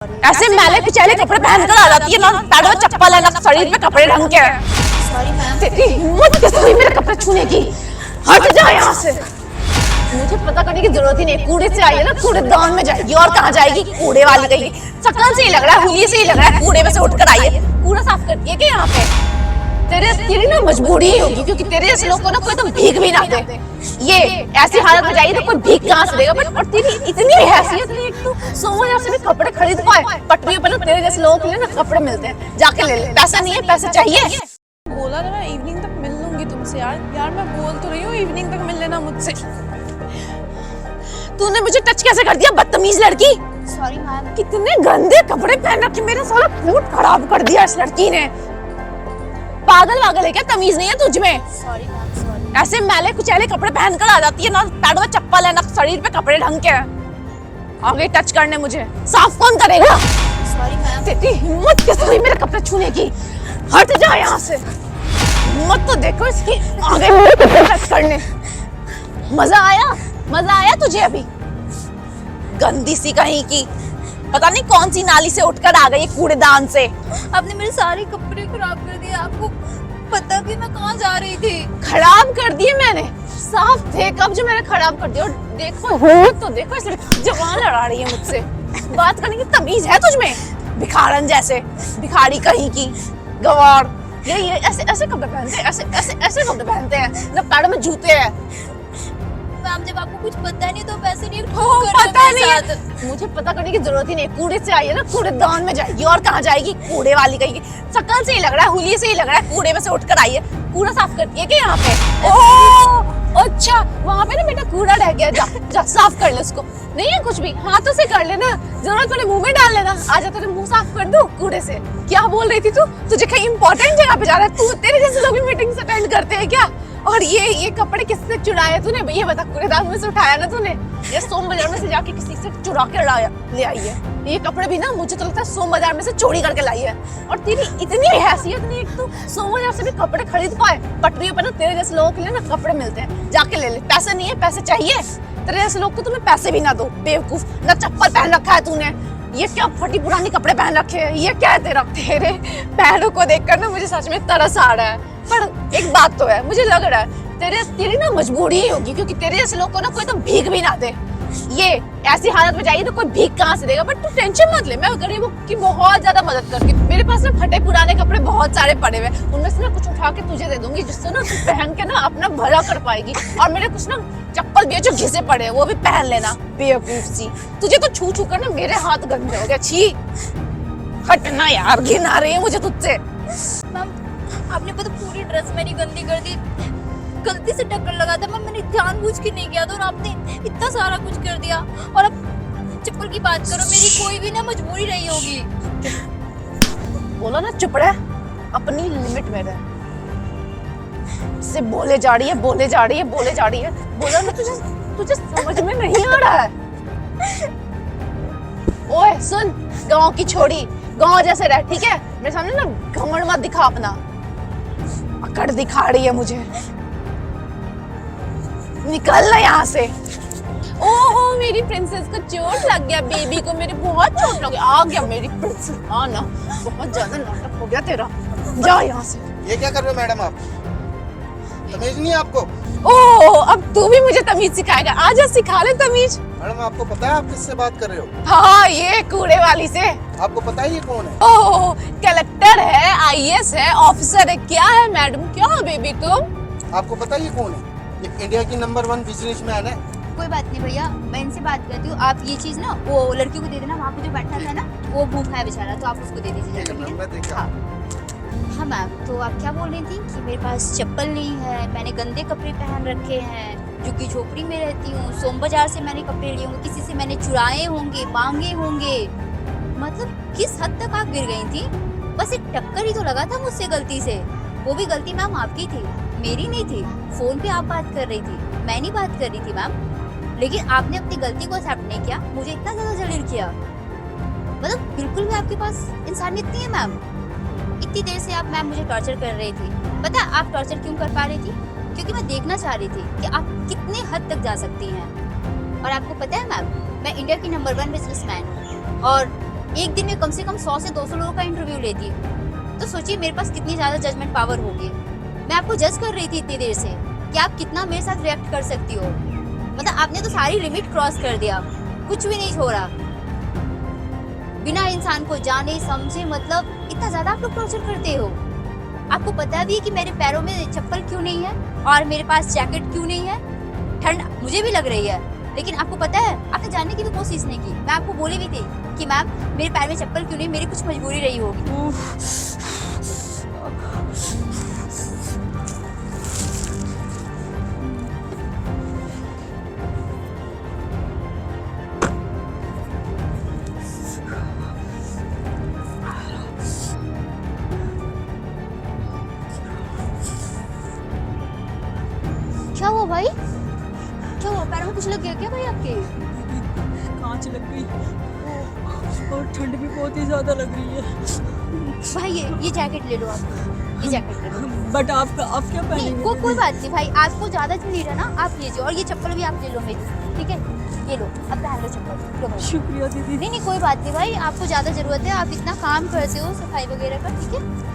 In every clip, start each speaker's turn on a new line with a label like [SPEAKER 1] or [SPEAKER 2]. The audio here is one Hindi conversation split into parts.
[SPEAKER 1] ऐसे मैले कुचैले कपड़े पहन कर आ जाती है ना, पैरों में चप्पल है ना, शरीर पे कपड़े ढंग के है।
[SPEAKER 2] Sorry ma'am.
[SPEAKER 1] तेरी हिम्मत कैसे हुई मेरे कपड़े छूने की? हट जा यहाँ से। मुझे पता करने की जरूरत ही नहीं, कूड़े से आई है ना, कूड़ेदान में जाएगी और कहाँ जाएगी? कूड़े वाली गई। शक्ल से ही लग रहा है, हुलिये से ही लग रहा है, कूड़े में से उठकर आई है। कूड़ा साफ करती है क्या यहाँ पे? तेरी ना मजबूरी ही होगी, क्योंकि तेरे जैसे लोग को ना कोई तो भीख भी ना दे। ये ऐसी हालत में जाएगी तो कोई भीख कहाँ से देगा? बट और तेरी इतनी हैसियत नहीं, एक तो सोमवार से भी कपड़े खरीद पाए। पटरियों पर ना तेरे जैसे लोगों के लिए ना कपड़े मिलते हैं, जाके ले ले। पैसा नहीं है, पैसे चाहिए।
[SPEAKER 3] बोला ना मैं इवनिंग तक मिल लूंगी तुमसे। यार मैं बोल तो रही हूँ इवनिंग तक मिल लेना मुझसे।
[SPEAKER 1] तूने मुझे टच कैसे कर दिया, बदतमीज लड़की?
[SPEAKER 2] Sorry ma'am.
[SPEAKER 1] कितने गंदे कपड़े पहन रखे, मेरा सारा मूड खराब कर दिया इस लड़की ने। पागल वागल है क्या? तमीज नहीं है तुझ में?
[SPEAKER 2] Sorry ma'am, sorry.
[SPEAKER 1] ऐसे मैले कुचैले कपड़े पहन कर आ जाती है ना, पैरों में चप्पल है ना, शरीर पे कपड़े ढंग के है। आगे टच करने मुझे, साफ कौन करेगा?
[SPEAKER 2] Sorry ma'am.
[SPEAKER 1] तेरी हिम्मत कैसे हुई मेरे कपड़े छूने की? हट जा यहाँ से। हिम्मत तो देखो इसकी, आगे मेरे कपड़े टच करने। मजा आया तुझे अभी? गंदी सी कहीं की, पता नहीं कौन सी नाली से उठकर आ गई कूड़ेदान से।
[SPEAKER 2] आपने मेरे सारे कपड़े खराब कर दिए। आपको पता भी मैं कहाँ जा रही थी?
[SPEAKER 1] खराब कर दिए मैंने? साफ थे कब जो मैंने खराब कर दिया। और देखो तो देखो, इस लड़की जवान लड़ा रही है मुझसे। बात करने की तमीज है तुझ में? भिखारन जैसे, भिखारी कहीं की, गवार। ये ऐसे कपड़े पहनते हैं, ऐसे कपड़े पहनते हैं ना, पैरों में जूते हैं।
[SPEAKER 2] मैम जब आपको कुछ पता नहीं तो पैसे नहीं
[SPEAKER 1] पता नहीं है। मुझे पता करने की जरूरत ही नहीं, कूड़े से आई है ना, कूड़ेदान में जाएगी और कहाँ जाएगी? कूड़े वाली गई। शक्ल से ही लग रहा है, हुलिये से ही लग रहा है, कूड़े में से उठकर आई है। कूड़ा साफ करती है क्या यहाँ पे? ओह अच्छा, वहाँ पे ना बेटा कूड़ा रह गया, जा साफ कर ले उसको। नहीं है कुछ भी, हाथों से कर लेना, जरूरत पड़े मुंह में डाल लेना। आजा तेरे मुंह साफ कर दूं कूड़े से। क्या बोल रही थी तू? तुझे कहीं इंपॉर्टेंट जगह पे जाना है? तू तेरे जैसे लोग भी मीटिंग्स अटेंड करते हैं क्या? और ये कपड़े किससे चुराए तूने? ये बता, कूड़ेदान में से उठाया ना तूने? ये सोम बाजार में से जाके किसी से चुरा के ले आई है। ये कपड़े भी ना मुझे तो लगता है सोम बाजार में से चोरी करके लाई है। और तेरी इतनी हैसियत नहीं, एक तो सोम बाजार से भी कपड़े खरीद पाए। पटरियों पर ना तेरे जैसे लोगों के लिए ना कपड़े मिलते हैं, जाके ले ले। पैसे नहीं है, पैसे चाहिए। तेरे जैसे लोग को तुम्हें पैसे भी ना दो, बेवकूफ। ना चप्पल पहन रखा है तूने, ये क्या फटी पुरानी कपड़े पहन रखे हैं? ये क्या है तेरा? तेरे पैरों को देखकर ना मुझे सच में तरस आ रहा है। पर एक बात तो है, मुझे लग रहा है तेरी ना मजबूरी ही होगी, क्योंकि तेरे जैसे लोग को ना कोई तो भीख भी ना दे। ये ऐसी हालत में जाएगी तो कोई भीख कहाँ से देगा? बट तू टेंशन मत ले, मैं गरीबों की बहुत ज्यादा मदद करती हूँ। मेरे पास ना फटे पुराने कपड़े बहुत सारे पड़े हुए, उनमें से ना कुछ उठा के तुझे दे दूंगी, जिससे ना तू पहन के ना अपना भला कर पाएगी। और मेरे कुछ ना चप्पल भी है जो घिसे पड़े हैं, वो भी पहन लेना। बेवकूफ सी, तुझे तो छू छू कर ना मेरे हाथ गंदे हो गए। छी, हटना यार, घिन आ रही है मुझे तुझसे।
[SPEAKER 2] मैम आपने पता पूरी ड्रेस मेरी गंदी कर दी। गलती से टक्कर लगा था मैम, मैंने जानबूझ के नहीं किया था। और आपने इतना सारा कुछ कर दिया। और अब चप्पल की बात करो, मेरी कोई भी ना मजबूरी रही होगी।
[SPEAKER 1] बोला ना चुप रह, अपनी लिमिट में रह। से बोले जा रही है। बोला ना, तुझे समझ में नहीं आ रहा है? ओए सुन, गांव की छोड़ी, गांव जैसे रह, ठीक है? मेरे सामने ना घमंड मत दिखा अपना। अकड़ दिखा रही है मुझे। निकल ना यहाँ से। ओहो, मेरी प्रिंसेस को चोट लग गया, बेबी को मेरे बहुत चोट लग गया। आ गया मेरी प्रिंसेस। हाँ ना, बहुत ज्यादा नाटक हो गया तेरा। जा यहाँ से।
[SPEAKER 4] ये क्या कर रहे हो मैडम आप? तमीज नहीं है आपको?
[SPEAKER 1] ओह, अब तू भी मुझे तमीज सिखाएगा? आजा सिखा ले तमीज।
[SPEAKER 4] मैडम आपको पता है आप किससे बात कर रहे हो?
[SPEAKER 1] हाँ, ये कूड़े वाली से।
[SPEAKER 4] आपको पता है ये कौन है?
[SPEAKER 1] ओह, कलेक्टर है, आईएएस है, ऑफिसर है। क्या है मैडम? क्या है बेबी तुम?
[SPEAKER 4] आपको पता है ये कौन है? ये इंडिया की नंबर 1 बिजनेसमैन है।
[SPEAKER 2] कोई बात नहीं भैया, मैं इनसे बात करती हूँ। आप ये चीज ना वो लड़की को दे देना, वहाँ पे जो बैठा था ना, वो भूखा है बेचारा, तो आप उसको दे दीजिए।
[SPEAKER 4] ठीक है मैम, मैं देखा।
[SPEAKER 2] हाँ मैम, तो आप क्या बोल रही थी कि मेरे पास चप्पल नहीं है, मैंने गंदे कपड़े पहन रखे हैं, झुग्गी झोपड़ी में रहती हूँ, सोम बाजार से मैंने कपड़े लिए होंगे, किसी से मैंने चुराए होंगे, मांगे होंगे। मतलब किस हद तक आप गिर गई थी? बस एक टक्कर ही तो लगा था मुझसे गलती से। वो भी गलती मैम आपकी थी, मेरी नहीं थी। फोन पे आप बात कर रही थी, मैं नहीं बात कर रही थी मैम। लेकिन आपने अपनी गलती को एक्सेप्ट नहीं किया, मुझे इतना ज्यादा जलील किया। मतलब बिल्कुल भी आपके पास इंसानियत नहीं है मैम। इतनी देर से आप मैम मुझे टॉर्चर कर रही थी। पता है आप टॉर्चर क्यों कर पा रही थी? क्योंकि मैं देखना चाह रही थी कि आप कितने हद तक जा सकती हैं। और आपको पता है मैम, मैं इंडिया की नंबर 1 बिजनेसमैन हूँ और एक दिन में कम से कम 100 से 200 लोगों का इंटरव्यू लेती हूँ। तो सोचिए मेरे पास कितनी ज्यादा जजमेंट पावर होगी। मैं आपको जज कर रही थी इतनी देर से कि आप कितना मेरे साथ रिएक्ट कर सकती हो। मतलब आपने तो सारी लिमिट क्रॉस कर दिया, कुछ भी नहीं छोड़ा। बिना इंसान को जाने समझे मतलब इतना ज्यादा आप लोग टॉर्चर करते हो। आपको पता भी है कि मेरे पैरों में चप्पल क्यों नहीं है और मेरे पास जैकेट क्यों नहीं है। ठंड मुझे भी लग रही है, लेकिन आपको पता है आपने जानने की भी कोशिश नहीं की। मैं आपको बोली भी थी कि मैम मेरे पैर में चप्पल क्यों नहीं, मेरी कुछ मजबूरी रही होगी। क्या हुआ भाई, क्या हुआ? पैरों में कुछ लग गया क्या भाई आपके?
[SPEAKER 5] कांच लग गई और ठंड भी बहुत ही ज्यादा लग रही है।
[SPEAKER 2] भाई ये जैकेट ले लो आप, ये जैकेट ले लो।
[SPEAKER 5] बट आप क्या
[SPEAKER 2] नहीं
[SPEAKER 5] पहनेंगे?
[SPEAKER 2] कोई बात नहीं भाई, आपको ज्यादा जो नीड है ना आप लीजिए, और ये चप्पल भी आप ले लो मेरी, ठीक है? ये लो अब पहन लो चप्पल, लो भाई।
[SPEAKER 5] शुक्रिया दीदी।
[SPEAKER 2] नहीं कोई बात नहीं भाई, आपको ज्यादा जरूरत है, आप इतना काम करते हो सफाई वगैरह का, ठीक है?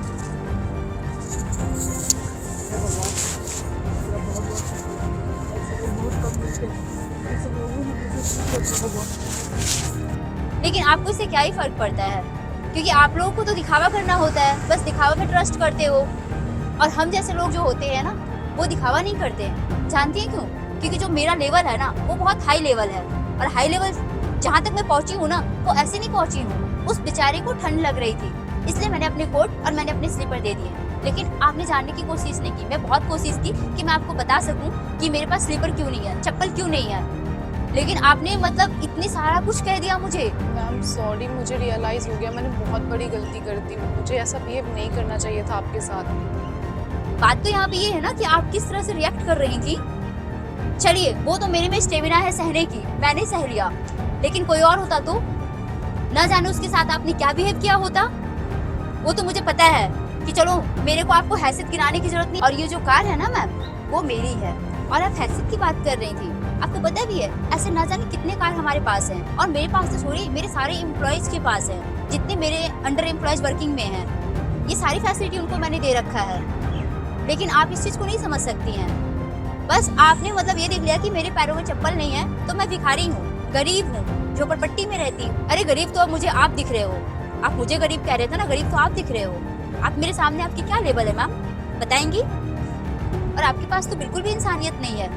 [SPEAKER 2] लेकिन आपको इससे क्या ही फर्क पड़ता है, क्योंकि आप लोगों को तो दिखावा करना होता है, बस दिखावा में ट्रस्ट करते हो। और हम जैसे लोग जो होते हैं ना वो दिखावा नहीं करते हैं। जानती हैं क्यों? क्योंकि जो मेरा लेवल है ना वो बहुत हाई लेवल है, और हाई लेवल जहाँ तक मैं पहुंची हूँ ना वो ऐसे नहीं पहुंची हूँ। उस बेचारे को ठंड लग रही थी, इसलिए मैंने अपने कोट और मैंने अपने स्लीपर दे दिए। लेकिन आपने जानने की कोशिश नहीं की। मैं बहुत कोशिश की कि मैं आपको बता सकूं कि मेरे पास स्लीपर क्यों नहीं है, चप्पल क्यों नहीं है, लेकिन आपने मतलब इतनी सारा कुछ कह दिया मुझे।
[SPEAKER 3] मैम सॉरी, मुझे रियलाइज़ हो गया मैंने बहुत बड़ी गलती कर दी। मुझे ऐसा बिहेव नहीं करना चाहिए था आपके साथ।
[SPEAKER 2] बात तो यहाँ पे ये है ना कि आप किस तरह से रिएक्ट कर रही थी। चलिए वो तो मेरे में स्टेमिना है सहने की, मैंने सह लिया, लेकिन कोई और होता तो ना जाने उसके साथ आपने क्या बिहेव किया होता। वो तो मुझे पता है कि चलो मेरे को आपको हैसियत गिराने की जरूरत नहीं। और ये जो कार है ना मैम वो मेरी है, और आप हैसियत की बात कर रही थी। आपको पता भी है ऐसे ना जाने कितने कार हमारे पास हैं, और मेरे पास तो छोड़िए मेरे सारे एम्प्लॉयज के पास हैं, जितने मेरे अंडर एम्प्लॉयज वर्किंग में हैं। ये सारी फैसिलिटी उनको मैंने दे रखा है, लेकिन आप इस चीज को नहीं समझ सकती हैं। बस आपने मतलब ये देख लिया कि मेरे पैरों में चप्पल नहीं है तो मैं भिखारी हूँ, गरीब हूँ, झोपड़पट्टी में रहती हूँ। अरे गरीब तो अब मुझे आप दिख रहे हो, आप मुझे गरीब कह रहे थे ना, गरीब तो आप दिख रहे हो। आप मेरे सामने आपकी क्या लेवल है मैम बताएंगी? और आपके पास तो बिल्कुल भी इंसानियत नहीं है।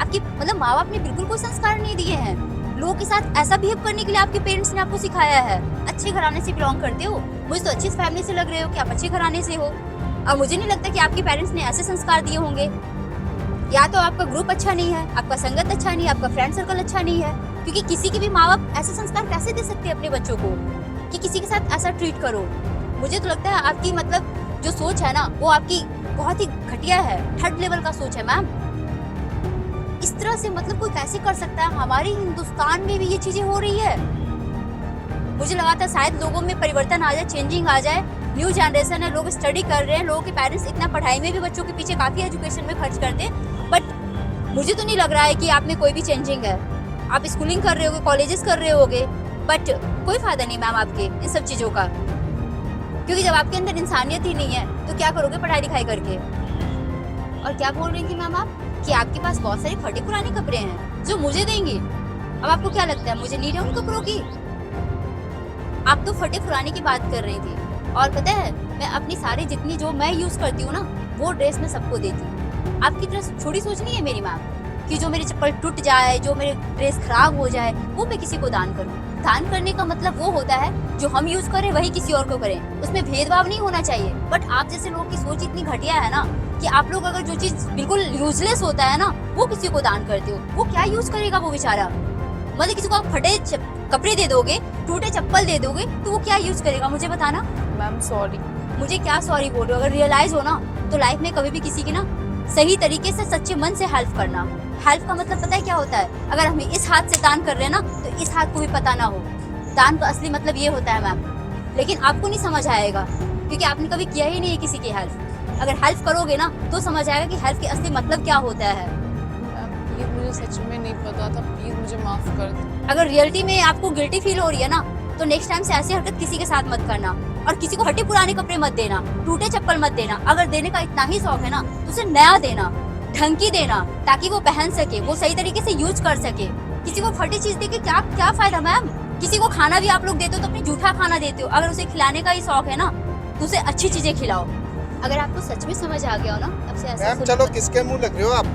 [SPEAKER 2] आपकी मतलब माँ बाप ने बिल्कुल कोई संस्कार नहीं दिए हैं। लोगों के साथ ऐसा बिहेव करने के लिए आपके पेरेंट्स ने आपको सिखाया है। अच्छे घराने से बिलोंग करते हो, मुझे तो अच्छी फैमिली से लग रहे हो कि आप अच्छे घराने से हो, और मुझे नहीं लगता कि आपके पेरेंट्स ने ऐसे संस्कार दिए होंगे। या तो आपका ग्रुप अच्छा नहीं है, आपका संगत अच्छा नहीं है, आपका फ्रेंड सर्कल अच्छा नहीं है, क्योंकि किसी के भी माँ बाप ऐसे संस्कार कैसे दे सकते हैं अपने बच्चों को कि किसी के साथ ऐसा ट्रीट करो। मुझे तो लगता है आपकी मतलब जो सोच है ना वो आपकी बहुत ही घटिया है, थर्ड लेवल का सोच है मैम। इस तरह से मतलब कोई कैसे कर सकता है? हमारे हिंदुस्तान में भी ये चीजें हो रही है। मुझे लगा था शायद लोगों में परिवर्तन आ जाए, चेंजिंग आ जाए, न्यू जनरेशन है, लोग स्टडी कर रहे हैं, लोगों के पेरेंट्स इतना पढ़ाई में भी बच्चों के पीछे काफी एजुकेशन में खर्च करते हैं, बट मुझे तो नहीं लग रहा है कि आप में कोई भी चेंजिंग है। आप स्कूलिंग कर रहे होगे, कॉलेजेस कर रहे होगे, बट कोई फायदा नहीं मैम आपके इन सब चीजों का, क्योंकि जब आपके अंदर इंसानियत ही नहीं है तो क्या करोगे पढ़ाई लिखाई करके? और क्या बोल रही थी मैम आप कि आपके पास बहुत सारे फटे पुराने कपड़े हैं जो मुझे देंगी। अब आपको क्या लगता है मुझे नीड है उन कपड़ों की? आप तो फटे पुराने की बात कर रही थी, और पता है मैं अपनी सारी जितनी जो मैं यूज करती हूँ ना वो ड्रेस मैं सबको देती हूँ। आपकी तरह छोटी सोच नहीं है मेरी मैम कि जो मेरी चप्पल टूट जाए, जो मेरे ड्रेस खराब हो जाए वो मैं किसी को दान करूँ। दान करने का मतलब वो होता है जो हम यूज करें वही किसी और को करें, उसमें भेदभाव नहीं होना चाहिए। बट आप जैसे लोगों की सोच इतनी घटिया है ना कि आप लोग अगर जो चीज बिल्कुल यूजलेस होता है ना वो किसी को दान करते हो। वो क्या यूज करेगा वो बेचारा? मतलब किसी को आप फटे कपड़े दे दोगे, टूटे चप्पल दे दोगे तो वो क्या यूज करेगा? मुझे बताना।
[SPEAKER 3] Ma'am sorry.
[SPEAKER 2] मुझे क्या सॉरी बोल रहे हो? अगर रियलाइज हो ना तो लाइफ में कभी भी किसी की ना सही तरीके से सच्चे मन से हेल्प करना। हेल्प का मतलब पता है क्या होता है? अगर हम इस हाथ से दान कर रहे हैं ना तो इस हाथ को भी पता ना हो। दान का असली मतलब ये होता है मैम, लेकिन आपको नहीं समझ आएगा क्योंकि आपने कभी किया ही नहीं है किसी की हेल्प। अगर हेल्प करोगे ना तो समझ आएगा कि हेल्प के असली मतलब क्या होता है।
[SPEAKER 3] मैम प्लीज मुझे सच में नहीं पता था, प्लीज मुझे माफ कर दो।
[SPEAKER 2] अगर रियलिटी में आपको गिल्टी फील हो रही है ना तो नेक्स्ट टाइम से ऐसी हरकत किसी के साथ मत करना। और किसी को फटे पुराने कपड़े मत देना, टूटे चप्पल मत देना। अगर देने का इतना ही शौक है ना तो उसे नया देना, ढंग की देना, ताकि वो पहन सके, वो सही तरीके से यूज कर सके। किसी को फटी चीज दे के क्या क्या फायदा मैम? किसी को खाना भी आप लोग देते हो तो अपनी जूठा खाना देते हो। अगर उसे खिलाने का ही शौक है ना तो उसे अच्छी चीजें खिलाओ। अगर आपको सच में समझ आ गया हो ना, अब से ऐसा
[SPEAKER 4] मैम चलो, किसके मुंह लग रहे हो आप?